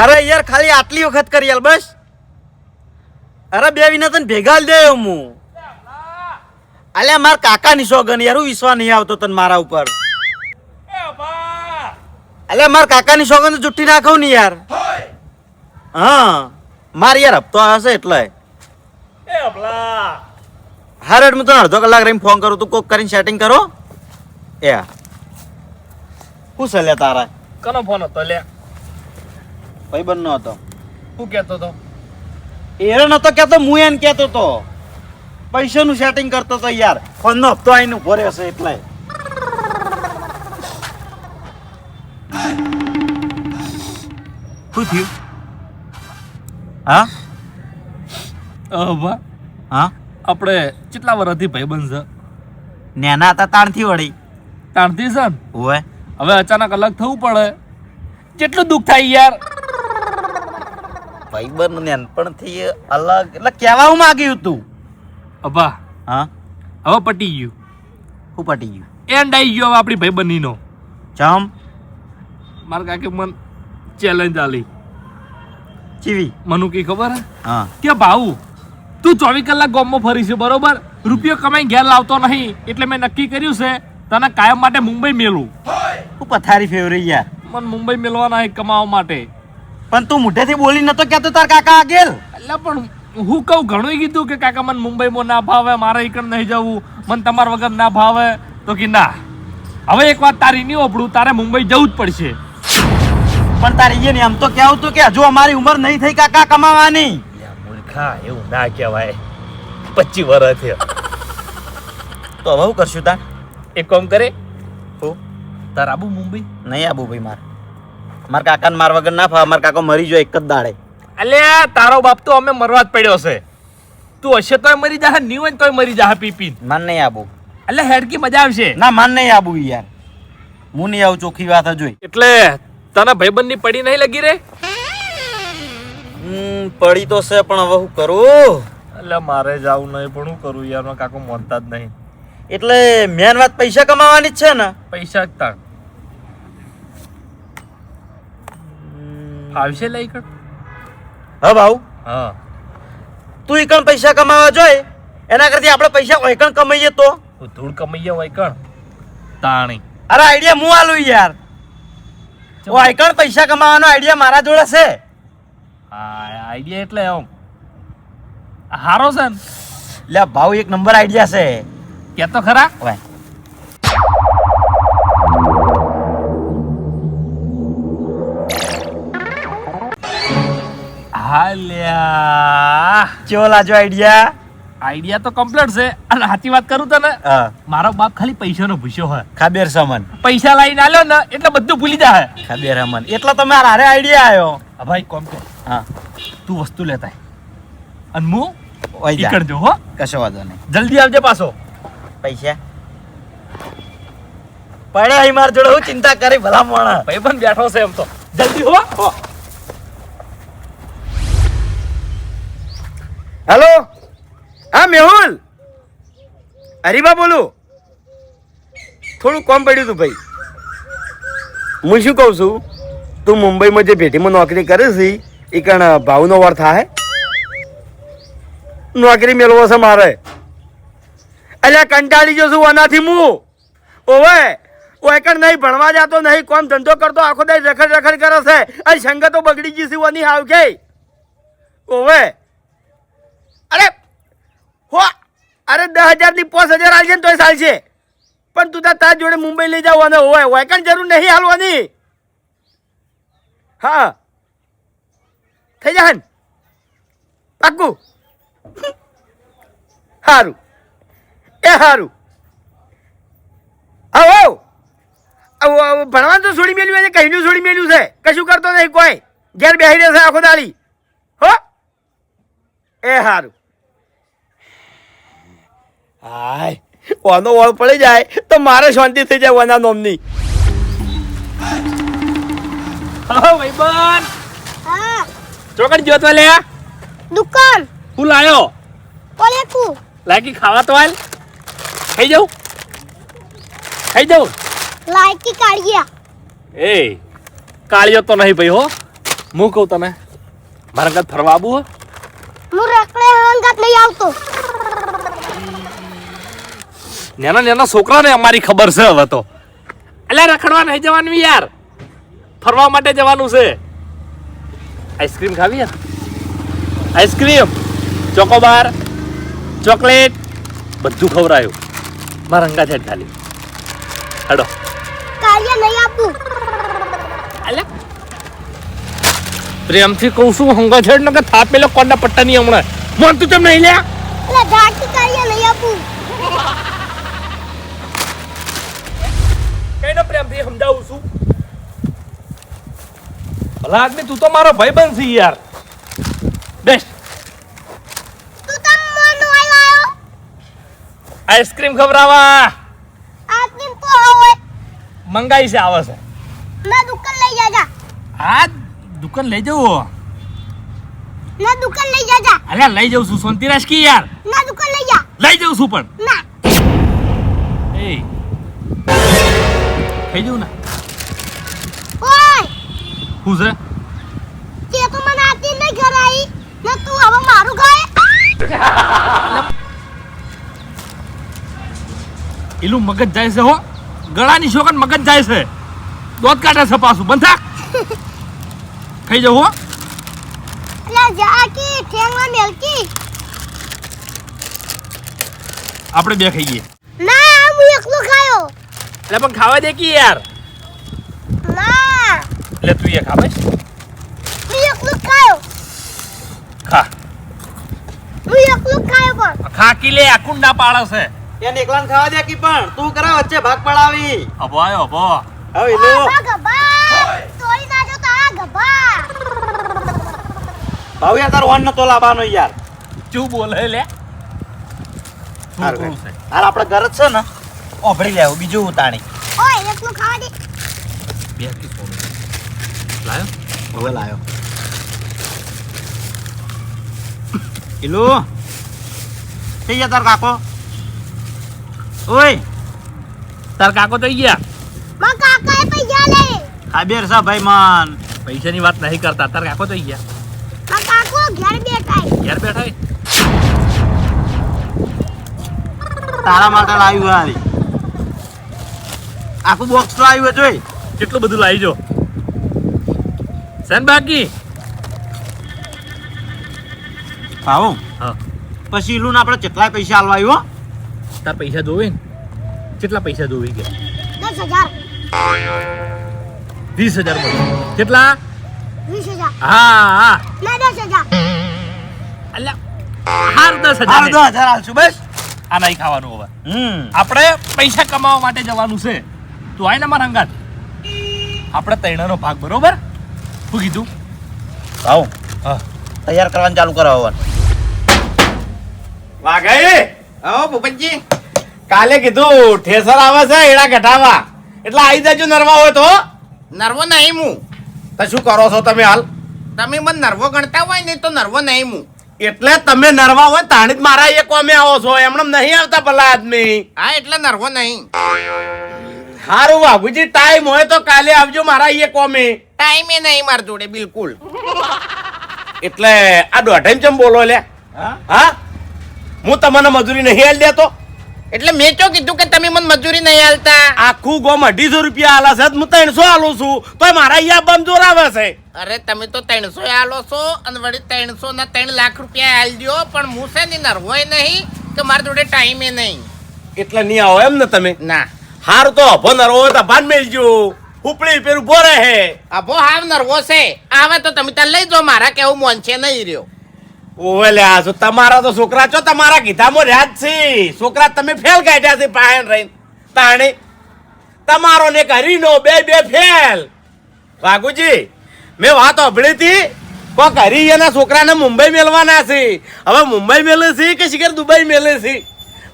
અરે યાર ખાલી આટલી વખત કરી યાર બસ. અરે બે વિના તને ભેગા દે હું. અલ્યા માર કાકાની સોગન યાર, હું વિશ્વાસ નહીં આવતો તને મારા ઉપર. અલ્યા માર કાકાની સોગન તો જુઠ્ઠી નાખું ને યાર. હા માર યાર હપ્તો હશે એટલે. હા રેડ હું તને અડધો કલાક રહીને ફોન કરું, તું કોક કરીને સેટિંગ કરો. એ શું છે લે તારા? કનો ફોન હતો લે? ભાઈબંધ નો હતો. શું કહેતો હતો? એરો નતો કેતો, હું એને કેતો તો. પૈસાનું સેટિંગ કરતો તો યાર, ફોનનો હપ્તો આઈને ઉભો રહેશે એટલે. શું થયું? હા હા આપણે કેટલા વર્ષથી ભાઈબંધ છે? નેના હતા તાણથી વળી. તાણથી છે ને? હોય હવે અચાનક અલગ થવું પડે, કેટલું દુઃખ થાય યાર. ભાઈબંધ નેનપણથી અલગ એટલે કહેવા હું માંગ્યું તું? અભા હા હવે પટી ગયું. શું પટી ગયું? એન્ડ આવી ગયો હવે આપણી ભાઈબંધીનો. ચમ મારા કાકે મન ચેલેન્જ આલી. ચીવી મનુ કી ખબર હે હા કે ભાઉ તું 24 કલાક ગામમાં ફરી છે બરોબર, રૂપિયો કમાઈ ઘેર લાવતો નહીં, એટલે મેં નક્કી કર્યું છે તને કાયમ માટે મુંબઈ મેલું. તું પથારી ફેવરી યાર. મને મુંબઈ મેલવાના કમાવા માટે. પણ તું મોઢેથી બોલી નતો કેતો તાર કાકા આગેલ? એટલે પણ હું કહું ઘણું કીધું કે કાકા મને મુંબઈમાં ના ભાવે, મારે એકણ નહીં જવું, મને તમારા વગર ના ભાવે. તો કે ના, હવે એક વાત તારી નહીં ઓપડું, તારે મુંબઈ જવું જ પડશે. પણ તારી એ એમ તો કહેવું તું કે હજુ અમારી ઉંમર નહીં થઈ કાકા કમાવાની. મૂર્ખા એવું ના કહેવાય, 25 વર્ષ થયા. તો હવે શું કરશું તાર? એક કામ કરે, હું તાર આબુ મુંબઈ? નહીં આબુ ભાઈ માર કાકાને માર વગર ના ફાવે. માર કાકો મરી જાય એક જ દાડે. અલ્યા તારો બાપ તો અમે મરવા જ પડ્યો છે. તું હશે તોય મરી જાહે, નહીં હોય તોય મરી જાહે પી પીને. માન નહીં આબુ. એટલે હેડકી મજા આવશે. ના માન નહીં આબુ યાર, હું નહીં આવું, ચોખ્ખી વાત જોઈ. એટલે તને ભાઈબંધની પડી નહીં લગી રે? પડી તો છે પણ હવે શું કરું? એટલે મારે જાવું નહીં પણ શું કરું યાર, મારા કાકો માનતા જ નહીં. એટલે મેન વાત પૈસા કમાવાની જ છે ને. પૈસા જ તાણ ફાવશે લઈ કર. હા ભાઉ, હા તું એકણ પૈસા કમાવા જોઈ, એના કરતી આપણે પૈસા એકણ કમાઈએ તો. ધૂળ કમાઈએ હોય કણ તાણી. અરે આઈડિયા હું આલું યાર. એકણ પૈસા કમાવાનો આઈડિયા મારા જોડે છે. હા આઈડિયા એટલે આમ હારો છે ને? લે ભાવ એક નંબર આઈડિયા છે. કે તો ખરા. ઓય હાલ્યા કેવો લાજો આઈડિયા? આઈડિયા તો કમ્પ્લીટ છે. અને સાચી વાત કરું તને, હા મારો બાપ ખાલી પૈસાનો ભૂસ્યો હોય. ખબર સમન. પૈસા લાવીને આલ્યો ને એટલે બધું ભૂલી જાય. ખબર અમન, એટલો તો મારા હારે આઈડિયા આવ્યો. હા ભાઈ કોમ કર, હા તું વસ્તુ લેતા અને હું ઓય જા. ઈકણ જો હો. કશો વાંધો નહીં. જલ્દી આવજે પાછો. પૈસા પડે અહીં માર જોડે, હું ચિંતા કરી ભલા મોણા. ભાઈ પણ બેઠો છે એમ તો. જલ્દી હો. હેલો, હા મેહુલ, હરીબા બોલું. થોડું કોમ પડ્યું તું ભાઈ. હું શું કહું છું, તું મુંબઈમાં જે ભેટીમાં નોકરી કરે છે એ કણ ભાવનો વાર થાય. નોકરી મેળવો છે મારે. અલ્યા કંટાળી ગયો છું આનાથી હું. ઓવે ઓયકણ નહીં, ભણવા જતો નહીં, કોમ ધંધો કરતો, આખો દે રખડ રખડ કરે છે. અરે સંગતો બગડી ગઈ છે ઓની હાવ કે. ઓવે અરે હો, અરે 10,000 ની 5,000 આલજે ને તોય ચાલશે. પણ તું તાર જોડે મુંબઈ લઈ જવાનો હોય, ઓયકણ જરૂર નહીં હાલવાની. હા થઈ જાય ને પાક્કું. સારું એ સારું. આવો ભણવાનું તો છોડી મેલ્યું છે, કહીનું છોડી મેલ્યું છે, કશું કરતો નહીં કોઈ, ઘેર બેસી રહેશે આખો દાડી. હો એ સારું. હાય ઓનો વળ પડી જાય તો મારે શાંતિ થઈ જાય ઓના નોમની. હા ભાઈબંધ. હા ચોકડ જોતો લે. દુકાન હું લાયો. ઓલે તું લાગી ખાવા તો હાલ. ખાઈ જાઉં ખાઈ જાઉં. લાયકી કાઢ્યા. એ કાળિયો તો નહીં ભાઈ હો. હું કહું તને મારા ઘર ફરવા આવું હો? હું રખડે હંગાત નહીં આવતો. નાના છોકરાને અમારી ખબર છે હવે તો. એટલે રખડવા નહીં જવાનું યાર, ફરવા માટે જવાનું છે. આઈસ્ક્રીમ ખાવી યાર, આઈસ્ક્રીમ, ચોકોબાર, ચોકલેટ બધું ખવડાયું. મારા રંગા છે ખાલી હેડો. કાર્ય નહીં આપું. અલે પ્રેમથી કહું છું હંગા છેડ ને કે થાપેલો કોના પટ્ટા ની હમણાં મન તું કેમ નહીં લ્યા? એટલે ઝાડથી કાર્ય નહીં આપું. કઈનો પ્રેમથી સમજાવું છું. ભલા આદમી તું તો મારો ભાઈ બનશે યાર. બેસ તું તમ મન વાયો. આઈસ્ક્રીમ ખવડાવવા આઈસ્ક્રીમ તો હોય. મંગાઈ છે આવે છે. ના દુકાન લઈ જાજા. આ દુકાન લઈ જવું. ના દુકાન લઈ જાજા. અરે લઈ જાઉં છું શાંતિ રાખ કી યાર. ના દુકાન લઈ જા. લઈ જાઉં છું પણ ના. એ ખાઈ જવું ને. ઓય શું છે? તે તો મને આતી નહીં કરાઈ. ને તું હવે મારું ગાય. એલું મગજ જાય છે હો, ગળાની શોકન મગજ જાય છે. દોત કાઢે છે પાછું. બંધ થાક. ખાઈ જવું હો. એટલે જા કી ઠેંગવા મેલકી. આપણે બે ખાઈએ. ના હું એકલો ખાયો. એટલે પણ ખાવા દે કી યાર. ના એટલે તું એ ખાવે હું એકલો ખાયો. ખા હું એકલો ખાયો પણ. ખા કી લે. આખું ના પાડે છે. યાર એકલાને ખાવા દે કી પણ તું કરા વચ્ચે ભાગ પડાવી. અભો આયો અભો. હવે લો આ ગભા તોડી નાખ્યો તો આ ગભા. ભાવ યાર તાર વન નતો લાવવાનો યાર. શું બોલે લે? શું હારું કરું છે? હાલ આપણે ઘર જ છે ને ઓભળી લેવું બીજું ઉતાણી. ઓય એકલો ખાવા દે. બે કી સોનું લાયો. હવે લાયો કિલો થઈ ગયા તાર કાકો. ઓય તાર કાકો તો ગયા. માં કાકાએ પૈસા લે. ખાબેર છે ભાઈ મન. પૈસાની વાત નહીં કરતા. તાર કાકો તો ગયા. માં કાકો ઘેર બેઠા. ઘેર બેઠા હે. તારા માટે લાવ્યું હારી આખું બોક્સ તો આવ્યું જોઈ. કેટલું બધું લાવી જો. સેન બાકી ભાવ હા. પછી ઈલું આપણે કેટલાય પૈસા આલવા આવ્યો. તાર પૈસા જોવે ને? કેટલા પૈસા જોવે કે? 10,000 20,000 મળે. કેટલા? 20,000 હા હા. ના 10,000. અલ્યા હાર 10,000 હાલ ને. 10,000 આલશું બસ. આ નહીં ખાવાનું હવે. આપણે આપણે પૈસા કમાવા માટે જવાનું છે. તું આય ને મારા અંગાત. આપણે તૈણાનો ભાગ બરોબર. શું કીધું? ભાવ હા. તૈયાર કરવાનું ચાલુ કરાવવાનું. વાઘાઈ આવો ભૂપતજી. કાલે કીધું ઠેસર આવે છે એડા ઘટાવા એટલે આવી જજો નરવા હોય તો. નર્વો નહીં હું. તો શું કરો છો તમે હાલ? તમે મને નર્વો ગણતા હોય ને તો નર્વો નહીં હું. એટલે તમે નરવા હોય તાણી જ મારા એક કોમે આવો છો એમને નહીં આવતા ભલા આદમી. હા એટલે નર્વો નહીં. હારું વાઘુજી ટાઈમ હોય તો કાલે આવજો મારા એક કોમે. ટાઈમે નહીં માર જોડે બિલકુલ. એટલે આ દોઢાઈ ચમ બોલો લે. હા હું તમને મજૂરી નહીં આલી દેતો. એટલે મેં તો કીધું કે તમે મને મજૂરી નહીં આલતા. આખું ગોમ 250 રૂપિયા આલા છે હું 300 આલું છું તો મારા અહીંયા બમ જોર આવે છે. અરે તમે તો 300 આલો છો અને વળી 300 ના 3 લાખ રૂપિયા આલ દો પણ હું છે ને નર્વોય નહીં કે મારા જોડે ટાઈમે નહીં. એટલે નહીં આવો એમ ને તમે? ના હારું તો અભો નરવો હોય તો ભાન મેલજો. ઉપડી પેલું બોરે હે. અભો હાવ નર્વો છે. આવે તો તમે તાર લઈ જાઓ મારા કેવું મોન છે નહીં રહ્યો. ઓવે લે આ જો તમારા તો છોકરા છો તમારા ગીધામાં રહ્યા જ છે. છોકરા તમે ફેલ કાઢ્યા છે પાયન રહીને તાણે તમારો ને હરીનો બે ફેલ. વાઘુજી મેં વાત સાંભળી હતી કોક હરી એના છોકરાને મુંબઈ મેલવાના છે. હવે મુંબઈ મેલે છે કે શિખર દુબઈ મેલે છે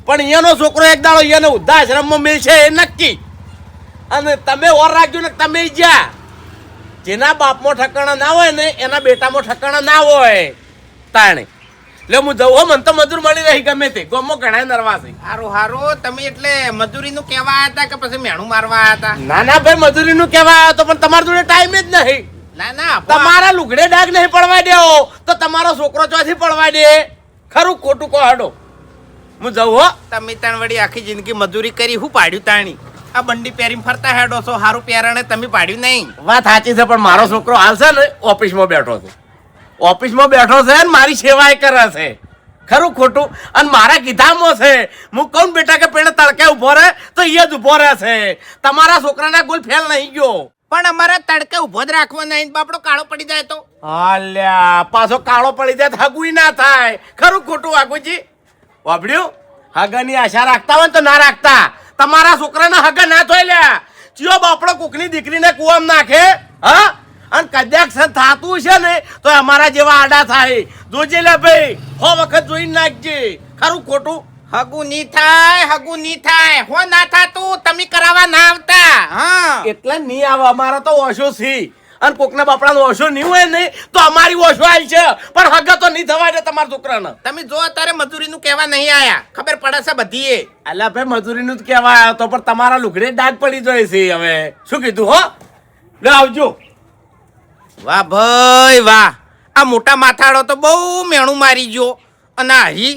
પણ અહીંયાનો છોકરો એક દાડો અહીંયાને વૃદ્ધાશ્રમમાં મેલશે એ નક્કી. અને તમે ઓર રાખજો ને તમે જ્યાં જેના બાપમાં ઠકાણા ના હોય ને એના બેટામાં ઠકાણા ના હોય તાણે. એટલે હું જવું હો મને તો મજૂર મળી રહી ગમે તે ગમો ઘણા નરવા છે. હારું હારું તમે એટલે મજૂરીનું કહેવા આવ્યા હતા કે પછી મેણું મારવા આવ્યા હતા? ના ના ભાઈ મજૂરીનું કહેવા આવ્યો તો પણ તમારા જોડે ટાઈમ જ નહીં. ના ના તમારા લુગડે ડાઘ નહીં પડવા દેવો તો તમારો છોકરો ચોથી પડવા દે? ખરું ખોટું કહો હાડો. હું જાઉં હો. તમે તાણ વળી આખી જિંદગી મજૂરી કરી હું પાડ્યું તાણી આ બંડી પહેરીને ફરતા હેડો છો હારું પહેરાણે તમે પાડ્યું નહીં. વાત સાચી છે પણ મારો છોકરો હાલ છે ને ઓફિસમાં બેઠો છે. ઓફિસમાં બેઠો છે ને મારી સેવાય કરે છે. ખરું ખોટું? અને મારા કીધામાં છે હું કહું બેટા કે પેલા તડકે ઉભો રહે તો એ જ ઉભો રહે છે. તમારા છોકરાના ગુલ ફેલ નહીં ગયો. પણ અમારે તડકે ઉભો જ રાખવો નહીં બાપડો કાળો પડી જાય તો. હાલ્યા પાછો કાળો પડી જાય તો હગુય ના થાય. ખરું ખોટું વાઘુજી? વાપડ્યું? હગાની આશા રાખતા હોય ને તો ના રાખતા. તમારા છોકરાના હગા ના થોય લ્યા. ચિયો બાપડો કુકની દીકરીને કુવામાં નાખે? હા? અને કદાચ થાતું છે ને તો અમારા જેવા આડા થાય. જોજે લે ભાઈ, 100 વખત જોઈને નાખજે. ખરું ખોટું? હગું ની થાય હો ના થાતું તમે કરાવવા ના આવતા. હા એટલે નહીં આવે. અમારા તો ઓછો છે અને કોકના બાપડાનો ઓછો નહીં હોય ને તો અમારી ઓછો આવી છે પણ હગા તો નહીં થવા દે તમારા છોકરાને. તમે જો અત્યારે મજૂરીનું કહેવા નહીં આયા ખબર પડે છે બધી. અલ્યા ભાઈ મજૂરીનું જ કહેવા આવ્યો તો પણ તમારા લુગડે ડાઘ પડી જાય છે. હવે શું કીધું હો? લે આવજો. વાહ ભાઈ વાહ આ મોટા માથાડો તો બહુ મેણું મારી ગયો અને આહી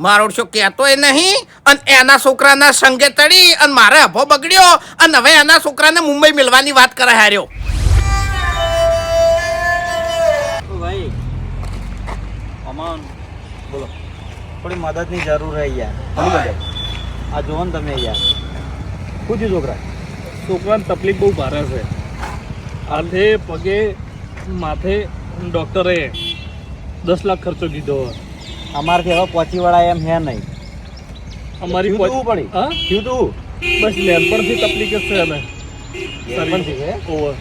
મારો છો કહેતોય નહીં અને એના છોકરાના સંગે ચડી અને મારે અભો બગડ્યો અને હવે એના છોકરાને મુંબઈ મિલવાની વાત કરે હાર્યો. ભાઈ અમન બોલો, થોડી મદદની જરૂર છે યાર. ઘણી મદદ. આ જોવો ને તમે યાર, શું થયું છોકરા? છોકરાને તકલીફ બહુ ભારે છે. હાથે પગે માથે ડૉક્ટરે 10 લાખ ખર્ચો દીધો. અમારથી હવે પહોંચી વળાય એમ હે નહીં. અમારી શું થયું પડી? હા શું તું? બસ લેનપણથી તકલીફ જ છે ને. લેનપણથી છે? ઓવર.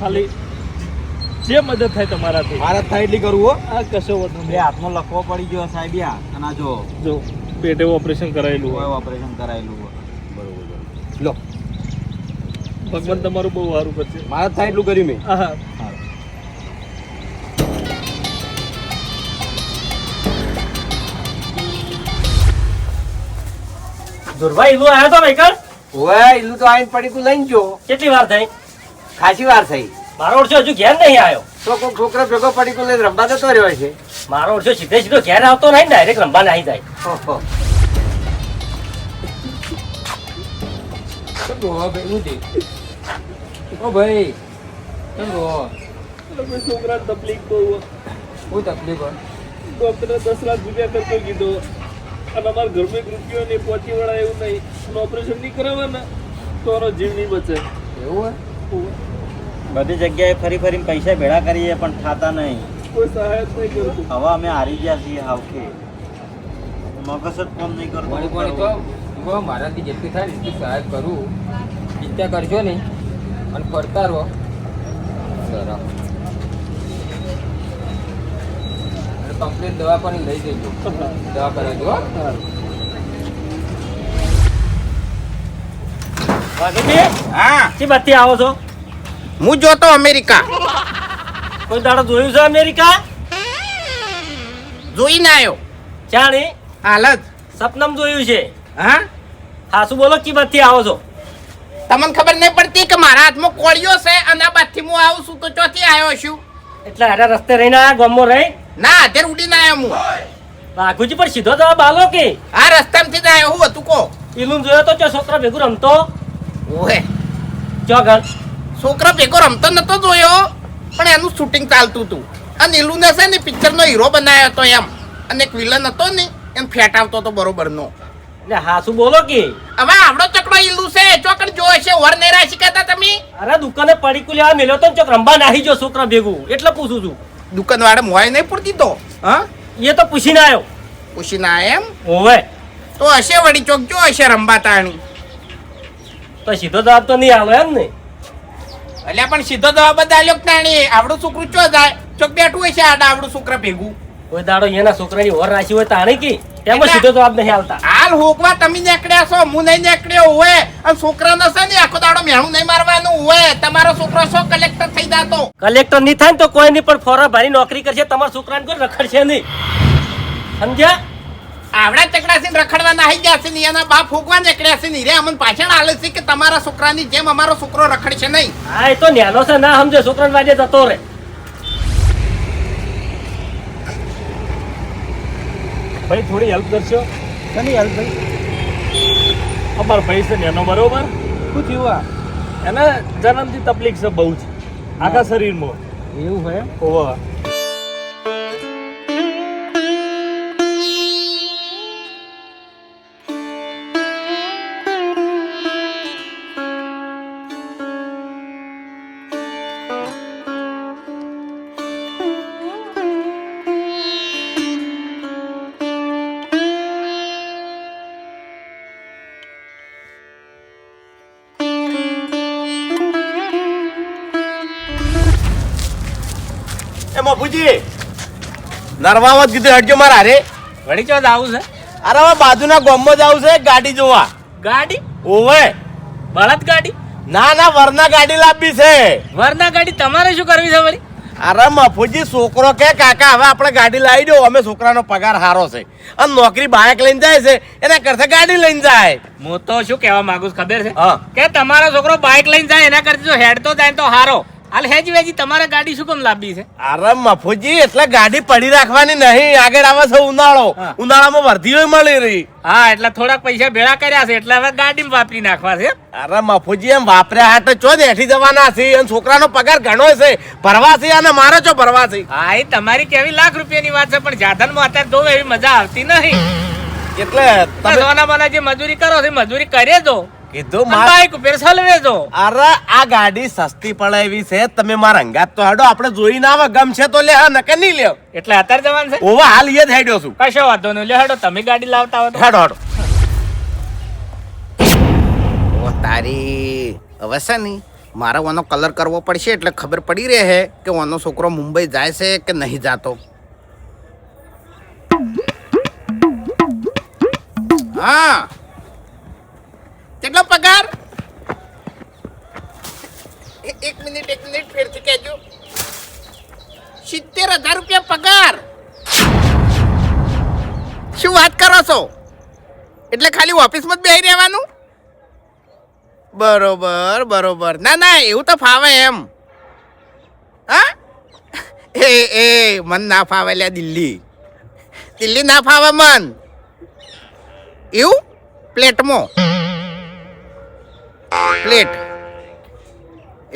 ખાલી જે મદદ થાય તમારાથી. મારે થાય એટલી કરવું હો. આ કશો વધુ બે હાથમાં લખવો પડી ગયો સાહેબિયા. અને આ જો પેટે ઓપરેશન કરાયેલું કોઈ હોય. ઓપરેશન કરાયેલું હોય. બરોબર. લો, ભગવાન તમારું બહુ સારું કરશે. મારે થાય એટલું કર્યું મેં. હા દુર્ભાઈ ઇલું આવ્યો તો ભાઈ કર ઓય ઇલ્લું તો આઈને પડી તું લઈને જો. કેટલી વાર થઈ? ખાસી વાર થઈ. મારો ઓળશો હજુ ઘેર નહીં આવ્યો. તો કોઈ છોકરો ભેગો પડી તું લઈને રમવા જતો રહ્યો છે. મારો ઓળશો સીધે સીધો ઘેર આવતો નહીં, ડાયરેક્ટ રમવા નાહી જાય. ઓહો. ઓ ભાઈ કેમ રહો? છોકરા તકલીફ બહુ. શું તકલીફ હોય? ડોક્ટરે 10 લાખ રૂપિયા ખર્ચો કીધો અને અમારા ઘરમાં એક રૂપિયો ને પહોંચી વળાય એવું નહીં. અને ઓપરેશન નહીં કરાવે ને તો એનો જીવ નહીં બચે. એવું હોય? બધી જગ્યાએ ફરી ફરીને પૈસા ભેળા કરીએ પણ થાતા નહીં. કોઈ સહાય જ નહીં કરતું. હવે અમે હારી ગયા છીએ હાવખે. મગજ જ કામ નહીં કરતું. મારાથી જેટલી થાય એટલી સહાય કરું. ચિંતા કરજો નહીં અને ફરતા રહો. સરસ. કમ્પ્લીટ દવા પણ લઈ જજો. દવા કરાવજો. વાઘજી, હા શી બાજુથી આવો છો? હું જોતો અમેરિકા કોઈ દાડો જોયું છે અમેરિકા? જોઈને આવ્યો ચાણી હાલત. સપનામાં જોયું છે. હા હાસુ બોલો, કી બાજુથી આવો છો? તમને ખબર નહીં પડતી કે મારા હાથમાં કોળિયો છે અને આ બાજથી હું આવું છું તો ચોથી આવ્યો છું. એટલે હારા રસ્તે રહીને આ ગામમાં રહી ના અત્યારે ઉડીને આવ્યો હું. વાઘુજી પણ સીધો જવાબ આલો કે આ રસ્તામાંથી જ આવ્યો હું હતું કો. ઇલું જોયો તો ચો છોકરા ભેગું રમતો ઓહે ચો ઘર છોકરો ભેગો રમતો નતો જોયો પણ એનું શૂટિંગ ચાલતું હતું અને નીલું ને છે ને પિક્ચરનો હીરો બનાવ્યો હતો એમ અને એક વિલન હતો ને એમ ફેટાવતો હતો બરોબર નો. એટલે હાસુ બોલો કે હવે આવડો ચકડો ઈલું છે ચોકડ જો છે વર નહીં રાશી કહેતા તમે. અરે દુકાને પડીકું લેવા મેલ્યો તો ને ચોક રમવા નાહી જો છોકરા ભેગું એટલે પૂછું છું. દુકાન વાળા મોય નહીં પૂરતી તો હા એ તો પૂછીને આવ્યો. પૂછીને આયા એમ ઓવે તો હશે વળી ચોક જો હશે રમવા તાણી. તો સીધો જવાબ તો નહીં આવે એમ ને? અલ્યા પણ સીધો જવાબ જ આલ્યો કે તાણી આવડું છોકરું ચો જાય ચોક બેઠું હશે આડા આવડું છોકરા ભેગું. કોઈ દાડો એના છોકરાની ઓર રાશિ હોય તાણી કી તેમાં સીધો જવાબ નહીં આવતા. હાલ હોકવા તમે નીકળ્યા છો હું નહીં નીકળ્યો હોય અને છોકરાને છે ને આખો દાડો મેણું નહીં મારવાનું હોય. તમારો છોકરો શો કલેક્ટર થઈ જાતો. કલેક્ટર નહીં થાય ને તો કોઈ નહીં પણ ફોરા ભારી નોકરી કરશે. તમારા છોકરાને કોઈ રખડશે નહીં, સમજ્યા? આવડા ચકડાસીને રખડવા નાહી ગયા છે ને એના બાપ ફૂંકવા નીકળ્યા છે ને રે અમને પાછળ આલે છે કે તમારા છોકરાની જેમ અમારો છોકરો રખડશે નહીં. હા એ તો નેનો છે ના સમજે છોકરાને વાજે જતો રે. ભાઈ થોડી હેલ્પ કરશો? શની હેલ્પ ભાઈ? અમારો ભાઈ છે ને એનો બરોબર શું થયું આ? એને જન્મથી તકલીફ છે બહુ જ આખા શરીરમાં. એવું હોય એમ? ઓવા એ મફુજી નરવામાં જ કીધું હેડજો મારા અરે વળી ચો આવું છે? અરે હવે બાજુના ગામમાં જ આવું છે ગાડી જોવા. ગાડી? ઓવે બળદ ગાડી? ના ના વરના ગાડી લાવવી છે. વરના ગાડી તમારે શું કરવી છે વળી? અરે મફુજી છોકરો કે કાકા હવે આપણે ગાડી લાવી દો અમે છોકરાનો પગાર સારો છે અને નોકરી બાઇક લઈને જાય છે એના કરતા ગાડી લઈને જાય. હું તો શું કહેવા માંગુ છું ખબર છે હા કે તમારો છોકરો બાઇક લઈને જાય એના કરતા જો હેડ તો જાય તો હારો. હાલ હેજી વેજી તમારે ગાડી શું કેમ લાવવી છે? અરે મફુજી એટલે ગાડી પડી રાખવાની નહીં આગળ આવે છે ઉનાળો હા. ઉનાળામાં વર્ધીઓ મળી રહી. હા એટલે થોડાક પૈસા ભેળા કર્યા છે એટલે હવે ગાડીમાં વાપરી નાખવા છે. અરે મફુજી એમ વાપર્યા હાટે ચો બેઠી જવાના છે અને છોકરાનો પગાર ઘણો છે ભરવા છે અને મારે ચો ભરવા છે. હા એ તમારી કેવી લાખ રૂપિયાની વાત છે પણ જાધનમાં અત્યારે જોવે એવી મજા આવતી નહીં. એટલે તમે સોના બોના જે મજૂરી કરો છો એ મજૂરી કરે તો કીધું બાઈક ઉપર સલવે તો. અરે આ ગાડી સસ્તી પડે એવી છે તમે મારા અંગાત તો હેડો આપણે જોઈ ના આવે ગમશે તો લે હા નકે નહીં લે. એટલે અત્યારે જવાનું છે? ઓવા હાલ એ જ હેડ્યો છું. કશો વાંધો નહીં લે હેડો તમે ગાડી લાવતા હો તો. હેડો હેડો ઓ તારી હવે છે ને મારે ઓનો કલર કરવો પડશે એટલે ખબર પડી રહે કે ઓનો છોકરો મુંબઈ જાય છે કે નહીં જાતો. હા કેટલો પગાર? એક મિનિટ ફેરથી કહેજો. 70,000 રૂપિયા પગાર. શું વાત કરો છો? એટલે ખાલી ઓફિસમાં જ બેસી રહેવાનું? બરોબર બરોબર. ના ના એવું તો ફાવે એમ. હા એ મન ના ફાવે લ્યા દિલ્હી ના ફાવે મન. એવું પ્લેટમાં પ્લેટ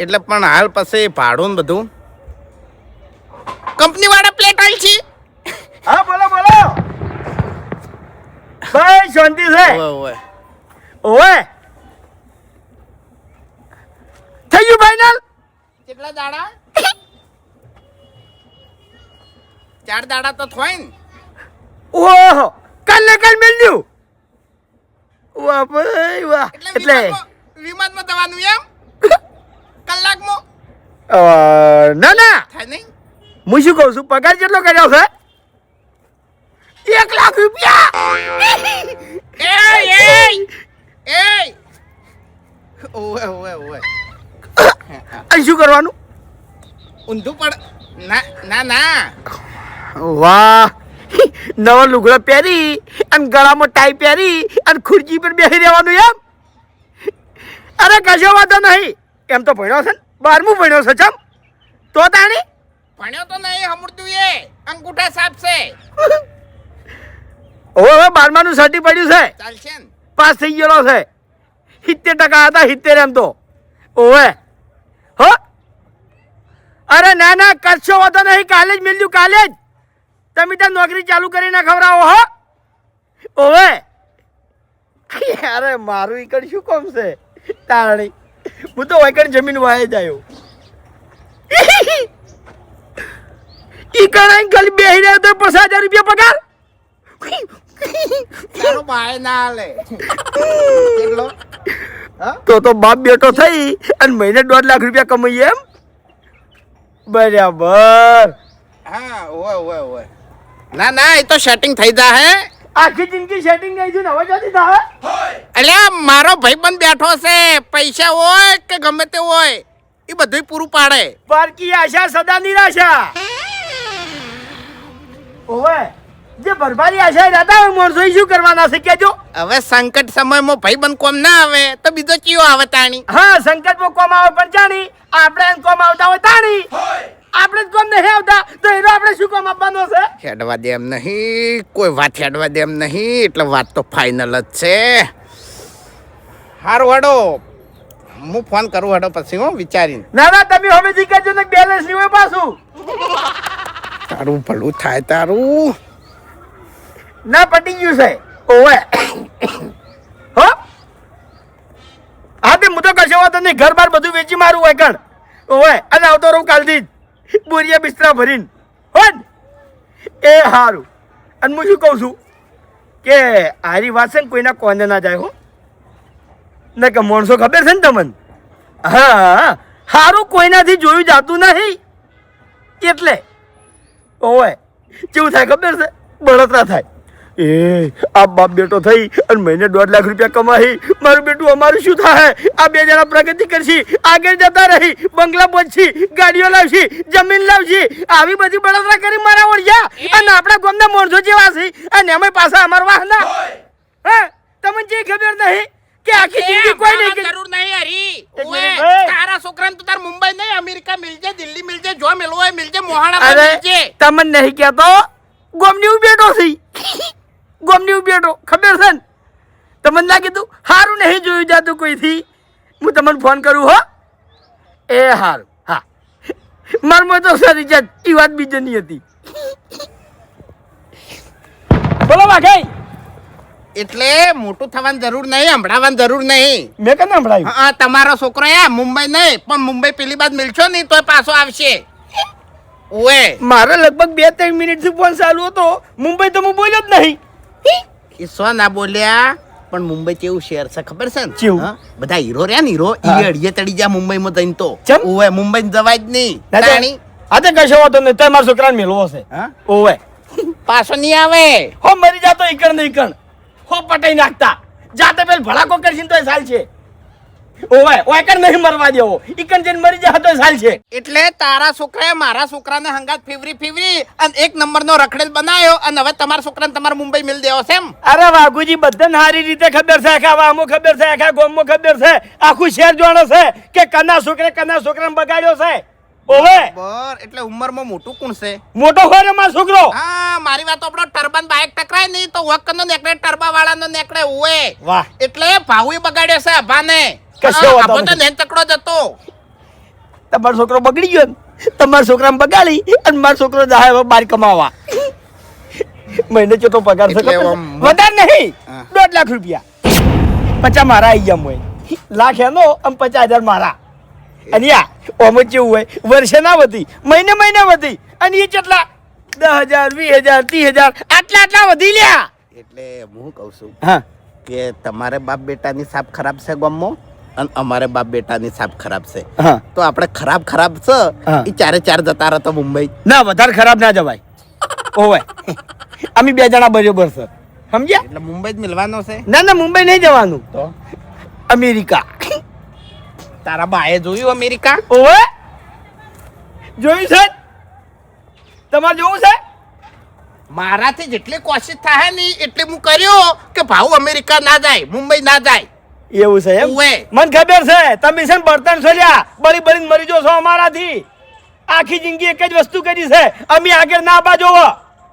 એટલે પણ હાલ પછી ભાડું ને બધું કંપની વાળા પ્લેટ આલ છે. હા બોલો બોલો ભાઈ શાંતિ છે? ઓવે ઓવે થઈ ગયું ફાઈનલ? કેટલા દાડા? 4 દાડા તો થોય ને. ઓહો કાલે કાલ મેલ્યું. વાહ ભાઈ વાહ. એટલે એટલે વિમાનમાં જવાનું એમ કલાકમાં ના ના થાય નહીં. હું શું કહું છું પગાર કેટલો કર્યો છે? 1 લાખ રૂપિયા. ઓવે અને શું કરવાનું? ઊંધું પડ ના વાહ નવા લુગડા પહેરી અને ગળામાં ટાઈ પહેરી અને ખુરશી પર બેસી રહેવાનું એમ? અરે કશો વાંધો નહીં. એમ તો ભણ્યો છે ને 12મું ભણ્યો છે ચમ તો તાણી ભણ્યો તો નહીં હમુરતું એ અંગૂઠા સાપ છે. હવે 12માનું સર્ટી પડ્યું છે ચાલશે ને? પાસ થઈ ગયેલો છે 70% હતા 70 એમ તો. ઓવે હો અરે ના ના કશો વાંધો નહીં કાલે જ મળ્યું કાલે જ. તમે ત્યાં નોકરી ચાલુ કરીને ખવડાવો હો. ઓવે અરે મારું ઈકડ શું કોમ છે તાણી હું તો વૈકડ જમીન વાય જ આવ્યો. ઈકડ આઈને ખાલી બેહી રહ્યો તો 50,000 રૂપિયા પગાર. તારો ભાઈ ના હાલે કેટલો? તો બાપ બેટો થઈ અને મહિને 2 લાખ રૂપિયા કમાઈએ એમ? બરાબર. હા ઓય ના ના એ તો સેટિંગ થઈ જા હે. આખી જિંદગી સેટિંગ નહીં થયું હવે જતી થાય. એટલે મારો ભાઈબંધ બેઠો છે પૈસા હોય કે ગમે તે હોય એ બધું પૂરું પાડે. પારકી આશા સદા નિરાશા. ઓવે જે ભરભારી આશા રહેતા હોય માણસો એ શું કરવાના છે કેજો? હવે સંકટ સમયમાં ભાઈબંધ કોમ ના આવે તો બીજો ચિયો આવે તાણી? હા, સંકટમાં કોમ આવે પણ જાણી આપણે એને કોમ આવતા હોય તાણી. આપણે જ કોમ નહીં આવતા તો એનો આપણે શું કોમ આપવાનો છે? હેડવા દે એમ નહીં, કોઈ વાત હેડવા દે એમ નહીં, એટલે વાત તો ફાઇનલ જ છે. હારું હેડો, હું ફોન કરું હેડો પછી હું વિચારીને. ના તમે હવે જી કહેજો ને બેલેન્સ નહીં હોય પાછું. તારું ભલું થાય તારું. ના પટી ગયું છે ઓવે. હો હા તે હું તો કશો વાતો નહીં, ઘર બાર બધું વેચી મારું હોય કણ ઓવે. અને આવતો રહું કાલથી જ બોરિયા બિસ્તરા ભરીને હો ને? એ સારું. અને હું શું કહું છું કે આરી વાત છે ને કોઈના કોને ના જાય હો ને, કે માણસો ખબર છે ને તમને. હા સારું કોઈનાથી જોયું જાતું નહીં એટલે ઓવે કેવું થાય ખબર છે? બળતરા થાય. એ આ બાપ બેટો થઈ અને મહિને 1.5 લાખ રૂપિયા કમાઈ, મારું બેટું અમારું શું થાય? આ બે જણા પ્રગતિ કરશી, આગળ જતા રહી, બંગલા પહોંચી, ગાડીઓ લાવશી, જમીન લાવશી, આવી બધી બળતરા કરી મારા ઓળ્યા. અને આપણા ગામના માણસો જેવા છે અને એમાં પાછા અમાર વાહના. હા તમને જે ખબર નહીં કે આખી જિંદગી કોઈ નહીં કરી. જરૂર નહીં હરી. એક ઓએ, મિનિટ, ઓએ. તારા છોકરાને તો તાર મુંબઈ નહીં, અમેરિકા મિલજે, દિલ્હી મિલજે, જો મેલવો હોય મિલજે, મોહાણા અરે મિલજે. તમને નહીં કહેતો, ગોમની બેટો છે, ગોમની બેટો ખબર છે ને? તમને લાગી તું સારું નહીં જોયું જાતું કોઈથી. હું તમને ફોન કરું હો. એ સારું. હા મારમાં તો સરી જાત એ વાત બીજી નહીં હતી. બોલો વાઘાઈ. એટલે મોટું થવાની જરૂર નહીં, સંભળાવવાની જરૂર નહીં. મેં કેમ સંભળાયું? હા, તમારો છોકરો મુંબઈ નહીં પણ મુંબઈ પેલી બાદ મિલશો નહીં તો પાછો આવશે. ઓએ, મારે લગભગ 2-3 મિનિટથી ફોન ચાલુ હતો. મુંબઈ તો હું બોલ્યો જ નહીં. ઈસો ના બોલ્યા પણ મુંબઈ કેવું શહેર છે ખબર છે ને? કેવું? હા, બધા હીરો રહ્યા ને હીરો હા. ઈ અડીએ તડી જા મુંબઈમાં જઈને તો. ચમ? ઓએ, મુંબઈ જવાય જ નહીં. ના તો- તાણી. હા તો કશો વાતો નહીં, તો મારા છોકરાને મેળવો છે. હા? ઓવે પાછો નહીં આવે. હો મરી જાતો ઈકણ ને ઈકણ હો પટાઈ નાખતા જાતે પેલ ભડાકો કરશીને તોય સાલ છે. ઓવે ઓયકણ નહીં મરવા દેવો, ઈકણ જઈને મરી જાય તોય સાલ છે. એટલે તારા છોકરાએ મારા છોકરાને હંગાત ફેવરી અને 1 નંબરનો રખડેલ બનાવ્યો અને હવે તમારા છોકરાને તમારે મુંબઈ મિલ દેવો છે એમ? અરે વાઘુજી બધાને સારી રીતે ખબર છે, આખા વામો ખબર છે, આખા ગામમાં ખબર છે, આખું શહેર જાણે છે કે કના છોકરાને બગાડ્યો છે. ઓવે બર એટલે ઉંમરમાં મોટું કોણ છે? મોટો હોય ને મારો છોકરો. હા, મારી વાત આપણો ટર્બન બાઇક ટકરાય નહીં તો વકનો નેકડે ટર્બા વાળાનો નેકડે ઓએ. વાહ એટલે ભાવે બગાડ્યો છે અભાને. કશો વાંધો અભો તો નથી. નેન તકડો જતો. તમારો છોકરો બગડી ગયો ને, તમારા છોકરાને બગાડી અને મારો છોકરો જાય હવે બહાર કમાવા. મહિને કેટલો પગાર છે એટલે ખબર છે? આમ- વધારે નહીં, હા. 1.5 લાખ રૂપિયા. 50 મારા આવી ગયા મોય, લાખ એનો અને 50,000 મારા. અને યા ઓમ જ કેવું હોય, વર્ષે ના વધી, મહિને વધી, અને એ કેટલા 10,000 20,000 30,000 આટલા વધી લ્યા. એટલે હું કહું છું હા કે તમારે બાપ બેટાની સાપ ખરાબ છે ગામમાં અને અમારે બાપ બેટાની સાપ ખરાબ છે. હા તો આપણે ખરાબ છે હા. એ 4 જતા રહો તો મુંબઈ. ના વધારે ખરાબ ના જવાય. ઓવે અમે 2 જણા બરોબર છે, સમજ્યા? એટલે મુંબઈ જ મિલવાનો છે. ના મુંબઈ નહીં જવાનું, તો અમેરિકા. તારા બાએ જોયું અમેરિકા? ઓવે જોયું છે? તમારે જોવું છે? મારાથી જેટલી કોશિશ થાય ને એટલી હું કર્યો કે ભાવ અમેરિકા ના જાય, મુંબઈ ના જાય. એવું છે એમ? ઓવે. મને ખબર છે તમે છે ને બળતણ છોડ્યા, બળીને મરી જશો અમારાથી. આખી જિંદગી એક જ વસ્તુ કરી છે, અમે આગળ ના બાજુ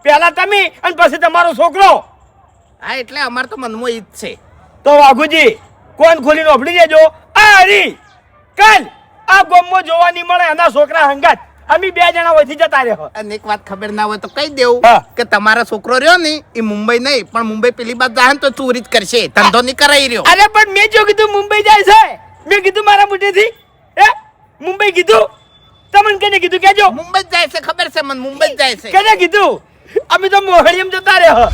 પહેલા તમે અને પછી તમારો છોકરો. હા, એટલે અમારે તો મનમાં ઈ જ છે. તો વાઘુજી કોણ ખોલીને ઓફડી દેજો. આ હરી કાલ આ ગોમમાં જોવા નહીં મળે એના છોકરા હંગાત અમે 2 જણા વધી જતા રહ્યો. અને એક વાત ખબર ના હોય તો કહી દેવું હા. કે તમારો છોકરો રહ્યો ને એ મુંબઈ નહીં પણ મુંબઈ પેલી બાદ જાય ને તો ચોરી જ કરશે, ધંધો નહીં કરાઈ રહ્યો. અરે પણ મેં જો કીધું મુંબઈ જાય છે, મેં કીધું મારા મોઢેથી હે મુંબઈ કીધું? તમને કેને કીધું કેજો? મુંબઈ જ જાય છે, ખબર છે મને, મુંબઈ જ જાય છે. કેને કીધું? અમે તો મોહણીયમ જતા રહ્યો.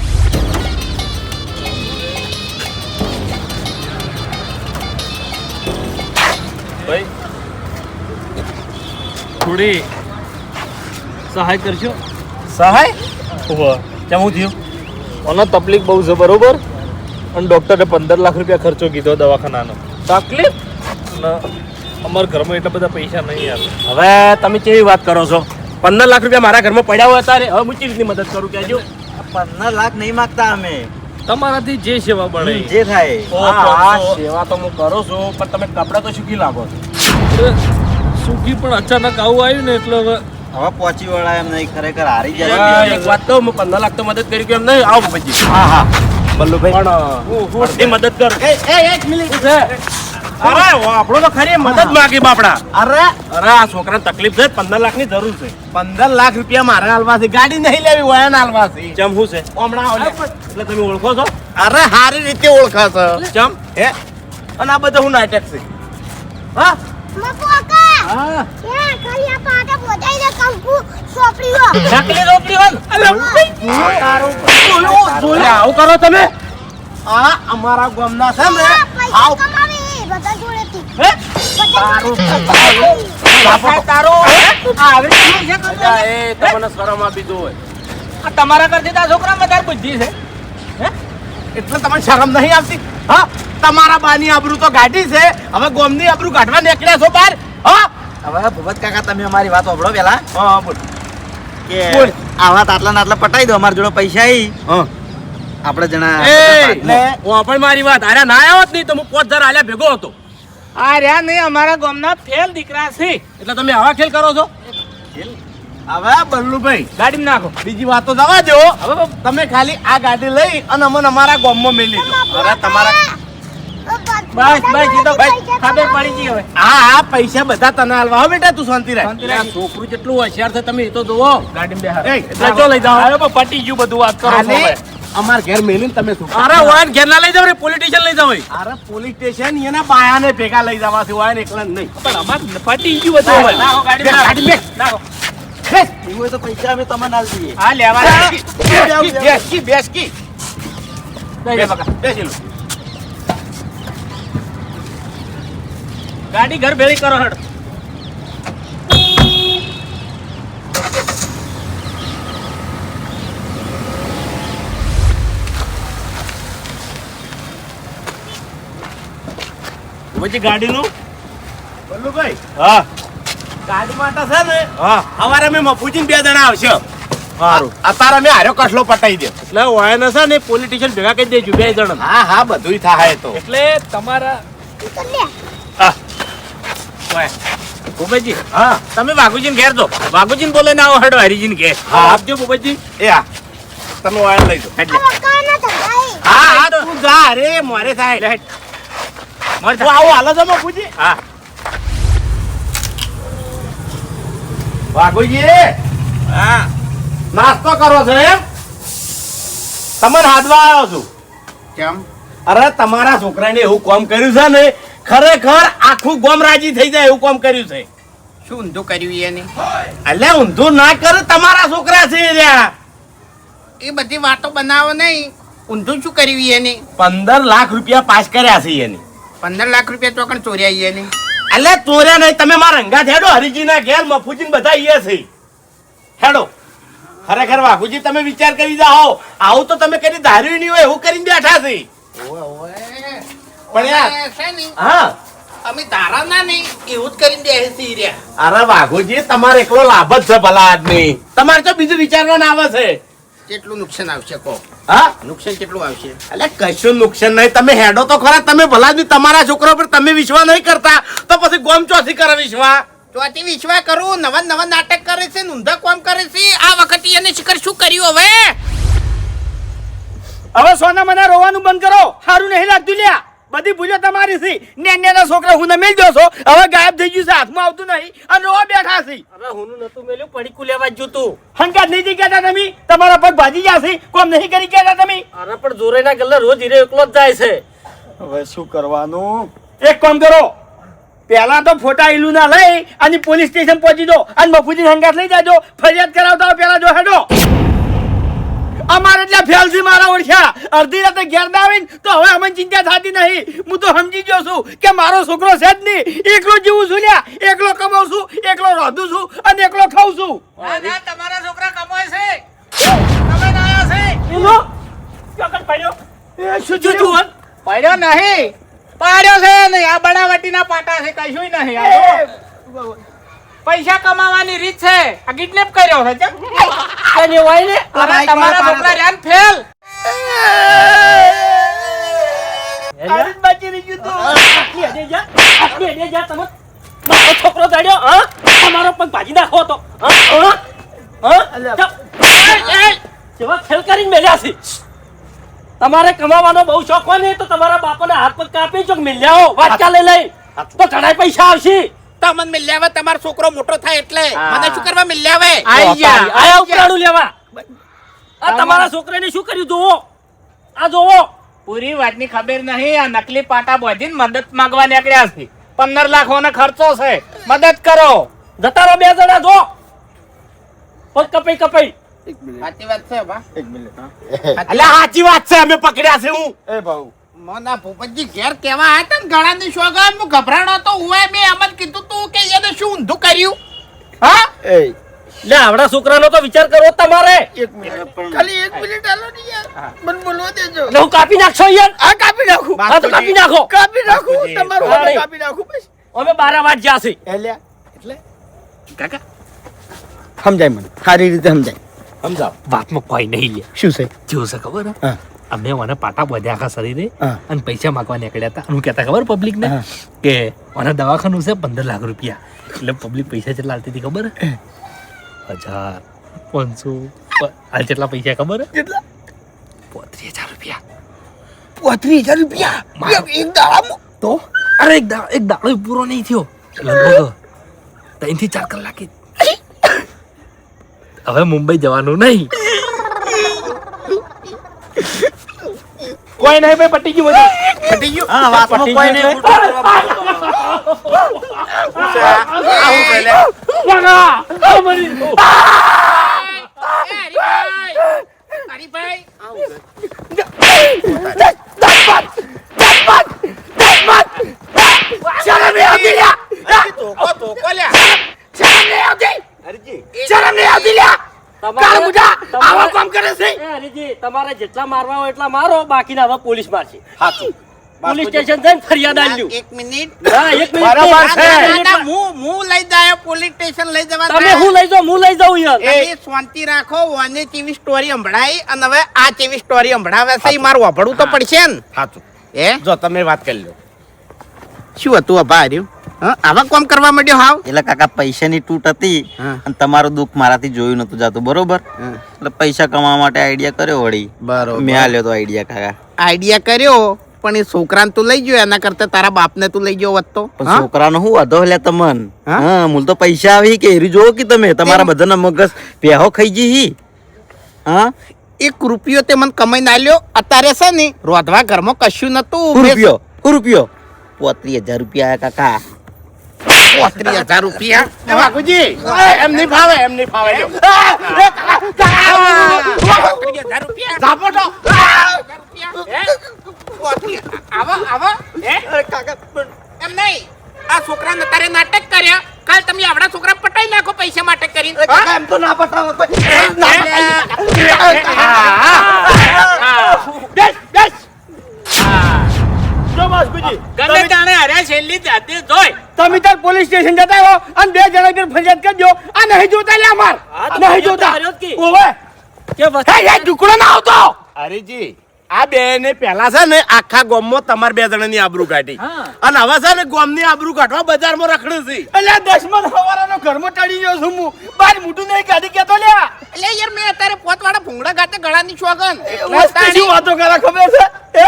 ભાઈ થોડી સહાય કરજો. સહાય ઓવા કેમ હું થયું? ઓનો તકલીફ બહુ છે બરોબર, અને ડોક્ટરે 15 લાખ રૂપિયા ખર્ચો કીધો દવાખાનાનો. તકલીફ? અને અમારા ઘરમાં એટલા બધા પૈસા નહીં યાર. હવે તમે કેવી વાત કરો છો? 15 લાખ રૂપિયા મારા ઘરમાં પડ્યા હોય તારે હવે હું કેવી રીતની મદદ કરું કહેજો? 15 લાખ નહીં માંગતા અમે, તમારાથી જે સેવા બને જે થાય. આ સેવા તો હું કરું છું, પણ તમે કપડા તો શીખી લાગો છો. સુખી પણ અચાનક આવું આવ્યું ને એટલે હવે હવે પહોંચી વળાય એમ નહીં, ખરેખર હારી એક જાય. વાત તો હું 15 લાખ તો મદદ કરી કે એમ નહીં. આવો પછી હા હા બલ્લુભાઈ પણ અડધી મદદ કર. એક મિનિટ અરે આપણો તો ખરી મદદ માંગી બાપડા. અરે અરે આ છોકરાને તકલીફ છે, 15 લાખની જરૂર છે. 15 લાખ રૂપિયા મારે હાલવા છે, ગાડી નહીં લેવી હોય ને હાલવા છે. ચમ શું છે હમણાં એટલે તમે ઓળખો છો? અરે સારી રીતે ઓળખો છો. ચમ હે અને આ બધું હું નાટક છે. હા મફુ કાકા હા એ ખાલી આ પાટા બોધાઈ દે કંકુ સોપડીઓ નકલી રોપડી હોલ આવું કરો તમે. આ અમારા ગામના છે ને પૈસા કમાવે બધા જોડેથી હે? તારો આવી છે અચ્છા, એ તમને શરમ આપી દો હોય તમારા કરતી તારા છોકરા વધારે બુદ્ધિ છે એટલે તમને શરમ નહીં આવતી? હા તમારા બાની આબરૂ તો ગાડી છે, હવે ગોમની આબરૂ કાઢવા નીકળ્યા છો બહાર. હા હવે ભૂપત કાકા તમે અમારી વાત સાંભળો પેલા, હા બોલ. કે બોલ. આ વાત આટલા ને આટલા પટાઈ દો, અમારી જોડે પૈસા ઈ હા આપણે જણા એ એટલે હું પણ મારી વાત આર્યા ના આવ્યો જ નહીં તો હું 5000 આલ્યા ભેગો હતો. આ રહ્યા નહીં અમારા ગામના ફેલ દીકરા છે એટલે તમે આવા ખેલ કરો છો? હવે બલ્લુભાઈ ગાડીમાં નાખો બીજી વાતો જવા દો. હવે તમે ખાલી આ ગાડી લઈ અને અમને અમારા ગામમાં મેલી દો. અરે તમારા બસ બસ એ તો ખબર પડી ગઈ હવે હા પૈસા બધા તને હાલવા. હો બેટા તું શાંતિ રાખ. શાંતિ રાખ. આ છોકરું કેટલું હોશિયાર છે તમે એ તો જુઓ. ગાડીમાં બેહાર એ, એટલે જો લઈ જાઓ. હવે પણ પટી ગયું બધું વાત કરો છો ખાલી હવે. અમાર ઘેર મેલીને તમે શું અરે વાયન ઘેર ના લઈ જાવ રે, પોલીસ સ્ટેશન લઈ જાવ. અરે પોલીસ સ્ટેશન એના બાયાને ભેગા લઈ જવા છે, વાયન એકલા નહીં. પણ અમાર પટી ગયું બધું હવે. નાખો ગાડીમાં ગાડી બેસ. નાખો એવું હોય તો પૈસા અમે તમને આલી દઈએ. હા લેવાના બેસકી બેસકી બેસી લો. ગાડી ઘર ભેળી કરો હડ પછી ગાડીનું બલ્લુભાઈ હા ગાડી માટે છે ને હા અમારે અમે મફુજીને 2 જણા આવશે. સારું. અત્યારે અમે હાર્યો કસલો પટાઈ દે એટલે વાયન છે ને પોલીસ સ્ટેશન ભેગા કરી દેજો 2 જણા. હા હા બધુંય થાય તો. એટલે તમારા ભૂપતજી હા તમે વાઘુજીને ઘેર દો વાઘુજીને બોલે ના આવો હડો હરીજીને ઘેર હા આપજો ભૂપતજી. એ હા તમે વાયન લઈ જાઓ. કાના ધંધાઈ હા હા તું જા રે મોરે થાય. મોર હું આવું હાલો છો મફુજી. હા વાઘુજી હા નાસ્તો કરો છો એમ? તમારે હાથવા આવ્યો છું. કેમ અરે તમારા છોકરાને એવું કામ કર્યું છે ને, ખરેખર આખું ગામ રાજી થઈ જાય એવું કામ કર્યું છે. શું ઊંધું કર્યું એને? એટલે ઊંધું ના કરે, તમારા છોકરા છે એ રહ્યા. એ બધી વાતો બનાવો નહીં. ઊંધું શું કર્યું એને? 15 લાખ રૂપિયા પાસ કર્યા છે એની. 15 લાખ રૂપિયા ચોકન ચોર્યા એને. એટલે ચોર્યા નહીં, તમે મારા રંગા હેડો હરીજી ના ઘેર મફુજી બધા અહીંયા છે. હેડો. ખરેખર વાઘુજી તમે વિચાર કરી જાઓ, આવું તો તમે કદી ધાર્યું નહીં હોય એવું કરીને બેઠા છે. પણ યાર છે ને હા અમે તારા ના નહીં એવું જ કરીને બેસી રહ્યા. અરે વાઘુજી તમારે એકલો લાભ જ છે ભલા આદમી, તમારે તો બીજું વિચારવાનું આવે છે. કેટલું નુકસાન આવશે કહો? હા નુકસાન કેટલું આવશે? એટલે કશું નુકસાન નહીં, તમે હેડો તો ખરા. તમે ભલા આદમી તમારા છોકરા પર તમે વિશ્વાસ નહીં કરતા તો પછી ગોમ ચોથી કરે વિશ્વાસ? ચોથી વિશ્વાસ કરું, નવા નવા નાટક કરે છે, ઊંધા કામ કરે છે. આ વખતે એને શિખર શું કર્યું હવે? હવે સોના મને રોવાનું બંધ કરો, સારું નહીં લાગતું લ્યા. બધી ભૂલો તમારી છે. નેના છોકરા હું મેલ દો છો, હવે ગાયબ થઈ ગયું છે, હાથમાં આવતું નહીં અને રોવા બેઠા છે. અરે હું નતું મેલ્યું પડીકું લેવા જ જોતું હંગાત નહીં કહેતા તમે, તમારા પગ ભાજી જશે, કોમ નહીં કરી કહેતા તમે. અરે પણ જોરેના ગલ્લે રોજ હીરે એકલો જ જાય છે હવે શું કરવાનું? એક કામ કરો, પહેલા તો ફોટા ઈલું ના લઈ અને પોલીસ સ્ટેશન પહોંચી દો અને મફુજી હંગાત લઈ જાજો. ફરિયાદ કરાવતા હોય પેલા જો હેડો. અમારે એટલે ફેલસી મારા ઓળખ્યા, અડધી રાતે ઘેર ના આવીને તો હવે અમને ચિંતા થતી નહીં. હું તો સમજી ગયો છું કે મારો છોકરો છે જ નહીં. એકલો જીવું છું લ્યા, એકલો કમાઉં છું, એકલો રોધું છું અને એકલો ખાઉં છું. તમારા છોકરા કમાય છે તમે નાયા છે એનો ચોકડ પડ્યો એ શું થયું? પડ્યો નહીં પાડ્યો છે નહીં. આ બનાવટીના પાટા છે કશું નહીં. આ જો. પૈસા કમાવાની રીત છે. આ કિડનેપ કર્યો છે ચમ. હોય ને હોય ને હવે તમારા છોકરા રહ્યા ને ફેલ. આનંદ બાકી રહી ગયું તું. આટલી હદે જા, આટલી હદે જા તમે. મારો છોકરો દડ્યો, હા? તમારો પગ ભાજી નાખો તો, હા? હા? હા? જાઓ. જેવા ખેલ કરીને મેલ્યા છે. તમારે કમાવાનો બહુ શોખ હોય ને તો તમારા બાપાના હાથ પગ કાપી ચોક મિલ્યા હો, વાટકા લઈ લઈ તો ઘણા પૈસા આવશે. તમને મિલ્યાવે તમારો છોકરો મોટો થાય એટલે મને શું કરવા મિલ્યાવે? આઈ જા. આયા ઉપરાણું લેવા. આ તમારા છોકરાને શું કર્યું જોવો, આ જોવો. પૂરી વાતની ખબર નહીં. આ નકલી પાટા બોધીને મદદ માંગવા નીકળ્યા છે. 15 લાખનો ખર્ચો છે, મદદ કરો. જતા રહો બે જણા, જો પગ કપાઈ કપાઈ. સાચી વાત છે બા. અલ્યા સાચી વાત છે, અમે પકડ્યા છે. હું એ ભાઉ મોના ભૂપતજી ઘેર કેવા આયા તા ને ગળાની સોગંદ હું ગભરાણો તો હું મેં એમ જ કીધું તું કે એને શું ઊંધું કર્યું? હા એ લે આવડા છોકરાનો તો વિચાર કરવો જ તમારે. એક મિનિટ ખાલી 1 મિનિટ આલો ને યાર. મને બોલવા દેજો. એટલે હું કાપી નાખશો યાર. આ કાપી નાખું. હા તો કાપી નાખો. કાપી નાખું. તમારું હા, હવે નહીં. કાપી નાખું બસ. અમે 12 વાટ જ્યાં છે. એલ્યા એટલે કાકા સમજાય મને સારી રીતે સમજાય. સમજાવ. વાતમાં કોઈ નહીં લે. શું છે? જેવું છે ખબર હે? હા અમે મને પાટા બોધ્યા આખા શરીરે હા. અને પૈસા માંગવા નીકળ્યા હતા. હું કહેતા ખબર પબ્લિક ને હા. કે મને દવાખાનું છે 15 લાખ રૂપિયા. એટલે પબ્લિક પૈસા કેટલા આલતી હતી ખબર હે? 1000 500 હાલ કેટલા પૈસા ખબર હે? કેટલા? 35,000 રૂપિયા. 35,000 રૂપિયા એક દાડામાં? તો અરે એક દાડો પૂરો નહીં થયો લગભગ 3 થી 4 કલાકે. હવે મુંબઈ જવાનું નહીં. કોઈ નહીં ભાઈ, પટી ગયું બધું. પટી ગયું? હા વાતમાં કોઈ નહીં ઉલટું કરવા આવું કરે. વાગા! આ મરી ગયો. હરીભાઈ શરમ નહીં આવતી લ્યા. ધોકો લ્યા. શરમ નહીં આવતી લ્યા. કાળ મુઢા આવા કામ કરે છે. એ હરીજી, તમારે જેટલા મારવા હોય એટલા મારો, બાકીના હવે પોલીસ મારશે. સાચું. પોલીસ સ્ટેશન જઈને ફરિયાદ આલ્યું. 1 મિનિટ. હા, 1 મિનિટ. બરાબર છે. હું લઈ જાય પોલીસ સ્ટેશન લઈ જવા તમે હું લઈ જાઉં, હું લઈ જાઉં યાર. તમે શાંતિ રાખો. વાને ચેવી સ્ટોરી સંભળાઈ અને હવે આ ચેવી સ્ટોરી સંભળાવે છે ઈ મારું વાપરવું તો પડશે ને. સાચું. એ જો તમે વાત કરી લો. શું હતું અભા હાર્યું? હા આવા કામ કરવા માંડ્યો હાવ? એટલે કાકા પૈસાની તૂટ હતી હા. અને તમારું દુઃખ મારાથી જોયું નતું જાતું, બરોબર? એટલે પૈસા કમાવા માટે આઈડિયા કર્યો વળી. બરોબર. મેં આલ્યો તો આઈડિયા કાકા. આઈડિયા કર્યો પણ એ છોકરાને તું લઈ ગયો એના કરતા તારા બાપને તું લઈ ગયો વધતો. પણ છોકરાનો હું વાંધો લે તમન? હા? હા મૂળ તો પૈસા આવી કે એરી જોવો કે તમે તમારા બધાના મગજ પેહો ખાઈ જી હી. હા 1 રૂપિયો તે મને કમાઈને આલ્યો. અત્યારે છે ને રોધવા ઘરમાં કશું નતું. રૂપિયો 35,000 રૂપિયા આયા કાકા. 35,000 રૂપિયા. એ વાઘુજી, એમ નહીં ફાવે, એમ નહીં ફાવે. લ્યો. 35,000 રૂપિયા. ઝાપોટો. આવા એમ નહીં. આ છોકરાને તારે નાટક કર્યા. કાલ તમે આવડા છોકરા પટાઈ નાખો પૈસા માટે કરીને. એમ તો ના પટાવો કોઈ. જો બાસ્કુજી, ગમે તાણે હાર્યા છેલ્લી જાતે જોઈ. તમે તાર પોલીસ સ્ટેશન જતા રહો અને 2 જણા ઘેર ફરિયાદ કરજો. આ નહીં જોતા લે અમાર. નહીં જોતા. ફરિયાદ કી? ઓવે. કે વસ્તુ- હે યાર ટુકડો ના આવતો. હરીજી, આ બે ને પેલા છે ને આખા ગામમાં તમારા 2 જણાની આબરૂ કાઢી હા. અને હવે છે ને ગામની આબરૂ કાઢવા બજારમાં રખડું છે. અલ્યા 10 સવારનો ઘરમાં ચડી ગયો છું હું. બાર મોટું નહીં કાઢી કેતો લ્યા. એટલે યાર મેં અત્યારે પોતવાળા ભૂંગળા ગાતે ગળાની સોગન. વસ્તી શું વાતો કરે ખબર છે? એ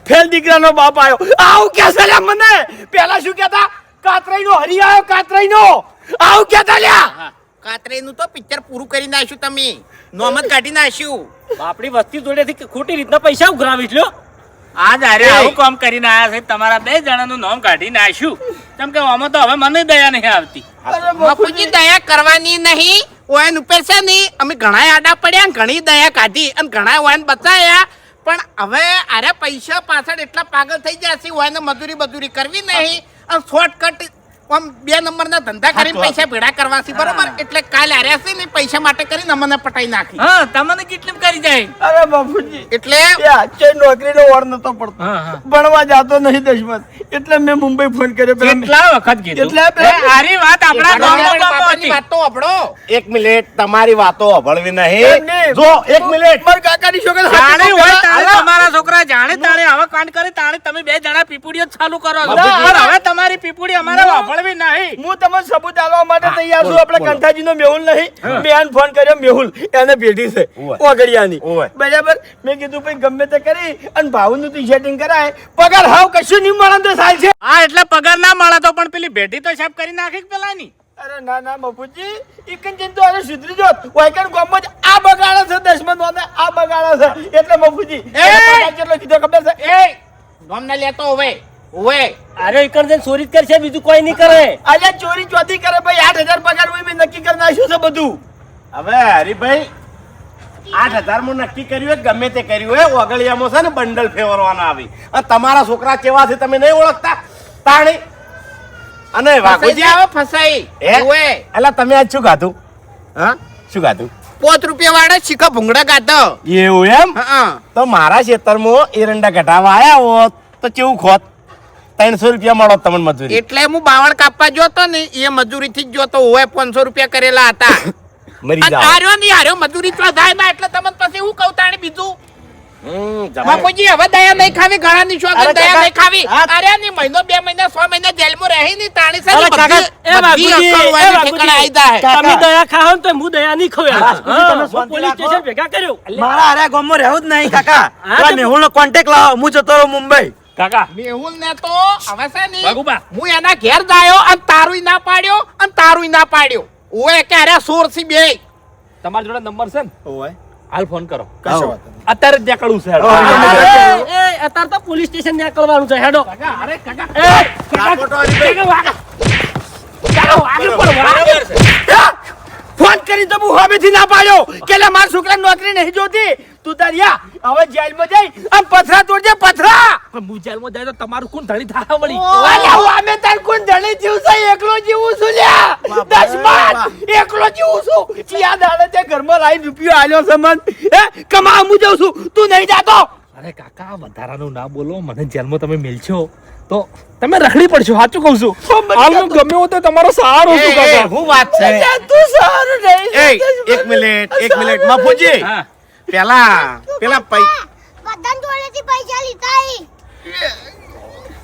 ફેલ દીકરાનો બાપ આવ્યો. આવું કે છે લ્યા મને. પેલા શું કહેતા? કાતરાઈનો હરી આવ્યો, કાતરાઈનો. આવું કહેતા લ્યા. કાતરેનું તો પિક્ચર પૂરું કરી નાખ્યું તમે. નોમ જ કાઢી નાખ્યું. આપણી વસ્તી જોડેથી ખોટી રીતના પૈસા ઉઘરાવી લ્યો. આજ હારે આવું કામ કરીને આયા છે. તમારા 2 જણાનું નામ કાઢી નાખ્યું. કેમ કે આમાં તો હવે મને દયા નહીં આવતી. બાપુજી દયા કરવાની નહીં. ઓયન ઉપર છે નહીં અમે ઘણા આડા પડ્યા ને ઘણી દયા કાઢી અને ઘણા ઓયન બચાયા. પણ હવે આરે પૈસા પાછળ એટલા પાગલ થઈ ગયા છે ઓયને મજૂરી કરવી નહીં અને શોર્ટકટ આમ 2 નંબરના ધંધા કરીને પૈસા ભેળા કરવા છે બરોબર એટલે કાલ આર્યા છે ને પૈસા માટે કરીને અમને પટાઈ નાખી હા તમને કેટલી કરી જાય અરે બાપુજી એટલે એ આચે નોકરીનો વાર નતો પડતો ભણવા જાતો નહીં દશમત એટલે મેં મુંબઈ ફોન કર્યો પેલા કેટલા વખત કીધું એટલે એ આરી વાત આપણા ગામમાં બાપાની વાત તો અભડો એક મિનિટ તમારી વાતો અભળવી એમ નહીં નહીં. જો એક મિનિટ મારા કાકાની છોકરી જાણે હોય તાણે તમારા છોકરા જાણે તાણે આવા કાંડ કરે તાણે તમે બે જણા પીપુડીઓ જ ચાલુ કરો છો પણ હવે તમારી પીપુડી અમારે વાપરવી નહીં હું તમને સબૂત આપવા માટે તૈયાર છું આપણે કંઠાજીનો મેહુલ નહીં મેં આને ફોન કર્યો મેહુલ એને ભેટી છે ઓવે. ઓગડિયાની ઓવે. બરાબર મેં કીધું ભાઈ ગમે તે કરી અને ભાવનું તું સેટિંગ કરાય પગાર હાવ કશું નહીં મળે તો સાલ છે હા એટલે પગાર ના મળે તો પણ પેલી ભેટી તો સાફ કરી નાખી કે પેલા ની અરે ના ના બાપુજી એકન જન તો આને સુધરી જોત વાયકન ગામમાં જ આ બગાડે છે દશમન વાને આ બગાડે છે એટલે બાપુજી પગાર કેટલો કીધો ખબર છે એ ગોમને લેતો હવે ઓવે અરે એકણ જઈને ચોરી જ કરશે બીજું કોઈ નહીં કરે અલ્યા ચોરી ચોથી કરે ભાઈ 8000 પગાર હોય મેં નક્કી કરી નાખ્યું છે બધું હવે હરીભાઈ 8,000 માં નક્કી કર્યું હોય ગમે તે કર્યું હોય ઓગળિયામાં છે ને બંડલ ફેરવાના આવી અને તમારા છોકરા કેવા છે તમે નહીં ઓળખતા તાણી અને ફસાઈ વાઘુજી જાવ ફસાઈ ઓવે એલા તમે આજ શું ખાધું હા શું ખાધું ₹5 વાળા શીખા ભૂંગળા ગાધો એવું એમ હા તો મારા ખેતરમાં એરંડા ઘટાવા આયા હોત તો કેવું ખોત ₹300 મળો તમને મજૂરી એટલે હું બાવળ કાપવા જોતો ને એ મજૂરી થી જ જોતો હોય ₹500 કરેલા હતા મરી અને જાવ હાર્યો નહીં હાર્યો મજૂરી તો થાય ના એટલે તમને પછી હું કહું તાણી બીજું જમાઈ. બાપુજી હવે દયા નહીં ખાવી ઘણા ની શોખ અરે દયા કાકા, નહીં ખાવી હા. અરે ની મહિનો 2 મહિના 6 મહિના જેલમાં રહી ની તાણી છે અરે કાકા, એ બાપુજી, એ બાપુજી, તમે દયા ખાઓ ને તો હું દયા નહીં ખાઉં યાર. તમે હું શાંતિ પોલીસ રાખો. સ્ટેશન ભેગા કર્યું મારા હારે ગામમાં રહેવું જ નહીં કાકા હા, પેલા તો- મેહુલનો કોન્ટેક્ટ લાવો હું જતો રહું મુંબઈ કાકા મેહુલ ને તો હવે છે ની વાઘુબા. હું એના ઘેર જાયો અને તારુંય ના પાડ્યો અને તારુંય ના પાડ્યો ઓએ કે અરે સોર થી બે તમારી જોડે નંબર છે ને ઓય હાલ ફોન કરો કશો વાત અત્યારે જ દેખાડું છે હેડો. અત્યારે તો પોલીસ સ્ટેશન નીકળવાનું છે હેડો અરે કાકા રાપોટો હરીભાઈ. ફોન કરી તો હું હવેથી ના પાડ્યો કે લે મારા છોકરા નોકરી નહીં જોતી તું તારિયા હવે જેલમાં જઈ આમ પથરા તોડજે પથરા પણ હું જેલમાં જાય તો તમારું કોણ ધણી થાય વળી અલ્યા હું અમે તાર કોણ ધણી જીવ છે એકલો જીવું છું લ્યા દશમન એકલો જીવું છું ચિયા દાડે તે ઘરમાં લાઈન રૂપિયો આલ્યો છે મન હે કમા હું જાઉં છું તું નહીં જાતો અરે કાકા વધારાનું ના બોલો મને જેલમાં તમે મિલશો તો તમે રખડી પડશો સાચું કહું છું હાલનું ગમે હોય તો તમારો સહારો એ, છું એ, કાકા હું વાત છે અલ્યા તું સારું નહીં એ એક મિનિટ મફુજી હા પેલા બધાને જોડેથી પૈસા લીધા ઈ.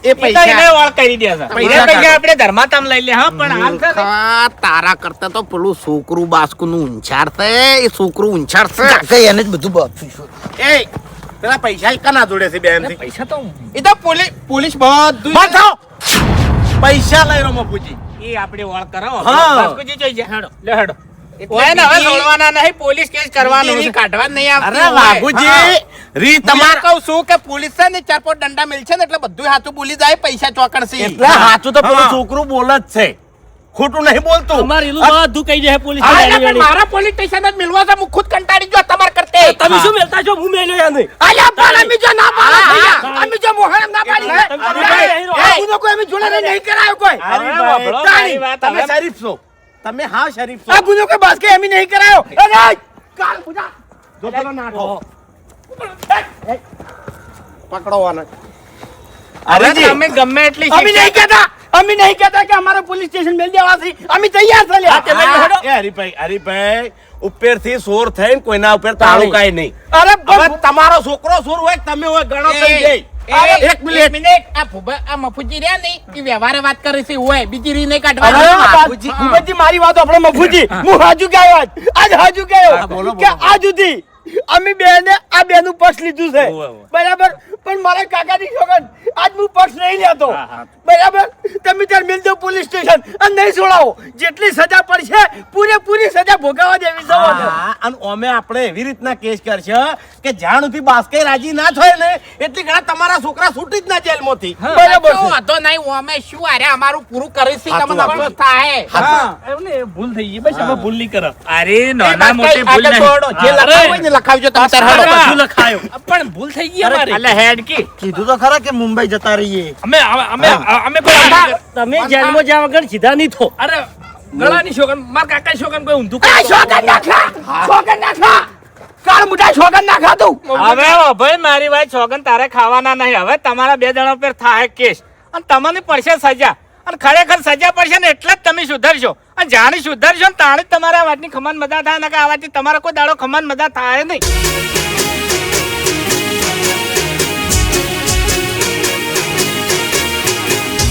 એ એને પૈસા વાળ કરી દે છે પૈસા પૈસા આપણે ધર્માતામ લઈ લે હા પણ હાલ છે ને મૂર્ખા, તારા કરતા તો પેલું છોકરું બાસ્કુ નું ઊંચાર છે એ છોકરું ઊંચાર છે એને જ બધું બાપું એ પેલા પૈસા કના જોડે છે બેન થી પૈસા તો એ તો પોલીસ બધું બસ થાઓ. પૈસા લઈ રહ્યો મફુજી એ આપણે વાળ કરાવો હા. બાસ્કુજી જોઈ જા હેડો લે હેડો ઓય ને હવે છોડવાના નહીં પોલીસ કેસ કરવાનો એની છે કાઢવા નહીં આવતી અરે હોય. વાઘુજી રી તમારે તમાર કહું છું કે પોલીસ છે ને 4-5 દંડા મિલશે ને એટલે બધું હાથું બોલી જાય પૈસા ચોકડશે એટલે સાચું તો પેલું છોકરું બોલ જ છે ખોટું નહીં બોલતું અમારે એનું બધું કહી દે પોલીસ હા, એટલે પણ મારા પોલીસ સ્ટેશન જ મિલવા છે હું ખુદ કંટાળી ગયો તમાર કરતે તમે શું મેલતા છો હું મેલ્યો યાને અલ્યા પણ અમે જો ના પાડો હા, ભૈયા અમે જો મોહરમ ના પાડી છે તમે આ ગુનો કોઈ અમે જોડે નહીં કરાયો કોઈ વાપરો હરીભાઈ, મારી વાત તમે હવે. શરીફ છો તમે હા શરીફ આ છો ગુનો કોઈ બાસ્કે અમે નહીં કરાયો અરે કાલ પૂજા જો પેલો નાઠો પકડવાના અરે હરીજી, તમે ગમે એટલી અમે નહીં કહેતા અમે નહીં કહેતા કે અમારે પોલીસ સ્ટેશન મેલ દેવા છે અમે તૈયાર છે લ્યા હા, એ હરીભાઈ ઉપરથી સોર થઈને કોઈના ઉપર તાળું કાંઈ નહીં અરે હવે તમારો છોકરો સોર હોય કે તમે હોય ગણો થઈ જાય એક મિનિટ આ ભૂબા આ મફુજી રહ્યા ને એ વ્યવહારે વાત કરે છે હોય બીજી રી નહીં અરે કાઢવા બાપુજી, ભૂપતજી, મારી વાત આપણે મફુજી હું હાજુ ગયો આજ હાજુ ગયો કે આજ સુધી અમે બેને આ બેનું પક્ષ લીધું છે બરાબર પણ મારા કાકાની છોકન આજ હું પક્ષ નહીં લેતો બરાબર તમે ત્યારે મિલ દો પોલીસ સ્ટેશન અને નહીં છોડાવો જેટલી સજા પડશે પૂરેપૂરી સજા ભોગવવા દેવી છે હા, અને અમે આપણે એવી રીતના કેસ કરશે કે જ્યાં સુધી બાસ્કે રાજી ના થાય ને એટલી ઘણા તમારા છોકરા છૂટી જ ના જેલમાંથી બરાબર છે. વાંધો નહીં અમે શું અરે અમારું પૂરું કરીશ સાચું તમને વાત. અફસોસ થાય એમને ભૂલ થઈ ગઈ બસ હવે ભૂલ નહીં કરો અરે નાના મોટી ભૂલ આગળ નહીં છોડો. જે અરે, લખાવું હોય ને લખાવજો તમે તાર હેડો. બધું લખાયો પણ ભૂલ થઈ ગઈ અમારી એટલે હેડકી કીધું તો ખરા કે મુંબઈ જતા રહીએ. અમે કોઈ તમે જેલમાં જ્યાં વગર સીધા નહીં થો. અરે ગળાની શોગન માર કાકા શોગન કોઈ ઊંધું આ છોકન નાખા છોકન નાખા કાળ મુઠા છોકન નાખા તું હવે ભાઈ મારી વાત છોગન તારે ખાવાના નહીં. હવે તમારા 2 જણા પર થાય કેસ અને તમને પડશે સજા. અને ખરેખર સજા પડશે ને એટલે જ તમે સુધરશો. અને જાણી સુધરશો ને તાણે જ તમારા વાતની ખમાન મજા થાય ને કે આ વાતની તમારા કોઈ દાડો ખમાન મજા થાય નહીં.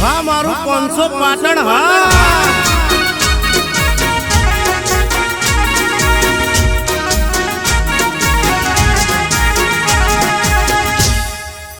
હા મારું 500 પાટણ હા.